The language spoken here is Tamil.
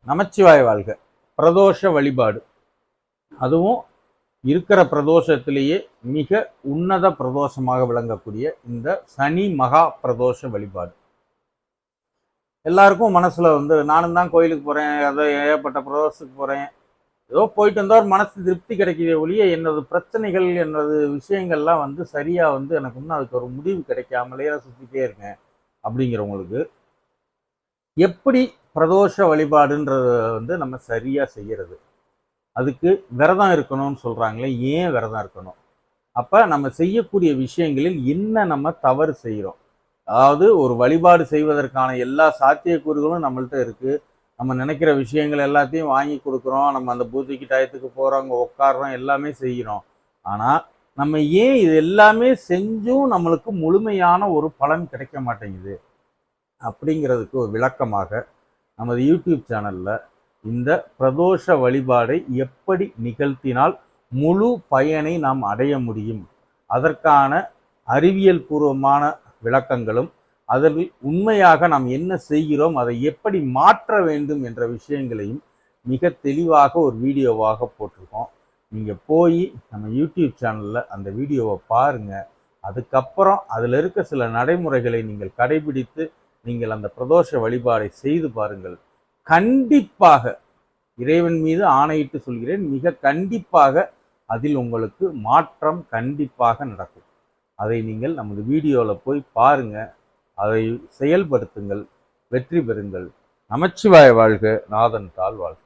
நமச்சிவாய வாழ்க. பிரதோஷ வழிபாடு, அதுவும் இருக்கிற பிரதோஷத்திலேயே மிக உன்னத பிரதோஷமாக விளங்கக்கூடிய இந்த சனி மகா பிரதோஷ வழிபாடு. எல்லாருக்கும் மனசுல நானும் தான் கோயிலுக்கு போறேன், அதை ஏகப்பட்ட பிரதோஷத்துக்கு போறேன், ஏதோ போயிட்டு வந்தா ஒரு மனசு திருப்தி கிடைக்கிற ஒழிய என்னது பிரச்சனைகள் என்னது விஷயங்கள்லாம் சரியா எனக்கு இன்னும் அதுக்கு ஒரு முடிவு கிடைக்காமலே சுத்திட்டே இருக்கேன் அப்படிங்கிறவங்களுக்கு எப்படி பிரதோஷ வழிபாடுன்றத நம்ம சரியா செய்யறது? அதுக்கு விரதம் இருக்கணும்னு சொல்றாங்களே, ஏன் விரதம் இருக்கணும்? அப்ப நம்ம செய்யக்கூடிய விஷயங்களில் என்ன நம்ம தவறு செய்யறோம்? அதாவது ஒரு வழிபாடு செய்வதற்கான எல்லா சாத்தியக்கூறுகளும் நம்மள்ட்ட இருக்கு. நம்ம நினைக்கிற விஷயங்கள் எல்லாத்தையும் வாங்கி கொடுக்குறோம், நம்ம அந்த பூஜைக்கு டயத்துக்கு போறோம், அங்கே உட்காடுறோம், எல்லாமே செய்கிறோம். ஆனா நம்ம ஏன் இது எல்லாமே செஞ்சும் நம்மளுக்கு முழுமையான ஒரு பலன் கிடைக்க மாட்டேங்குது அப்படிங்கிறதுக்கு ஒரு விளக்கமாக நமது யூடியூப் சேனல்ல இந்த பிரதோஷ வழிபாடை எப்படி நிகழ்த்தினால் முழு பயனை நாம் அடைய முடியும், அதற்கான அறிவியல் பூர்வமான விளக்கங்களும், அதில் உண்மையாக நாம் என்ன செய்கிறோம், அதை எப்படி மாற்ற வேண்டும் என்ற விஷயங்களையும் மிக தெளிவாக ஒரு வீடியோவாக போட்டிருக்கோம். நீங்கள் போய் நம்ம யூடியூப் சேனலில் அந்த வீடியோவை பாருங்கள். அதுக்கப்புறம் அதில் இருக்க சில நடைமுறைகளை நீங்கள் கடைபிடித்து நீங்கள் அந்த பிரதோஷ வழிபாடை செய்து பாருங்கள். கண்டிப்பாக, இறைவன் மீது ஆணையிட்டு சொல்கிறேன், மிக கண்டிப்பாக அதில் உங்களுக்கு மாற்றம் கண்டிப்பாக நடக்கும். அதை நீங்கள் நமது வீடியோவில் போய் பாருங்க, அதை செயல்படுத்துங்கள், வெற்றி பெறுங்கள். நமச்சிவாய வாழ்க, நாதன் தாள் வாழ்க.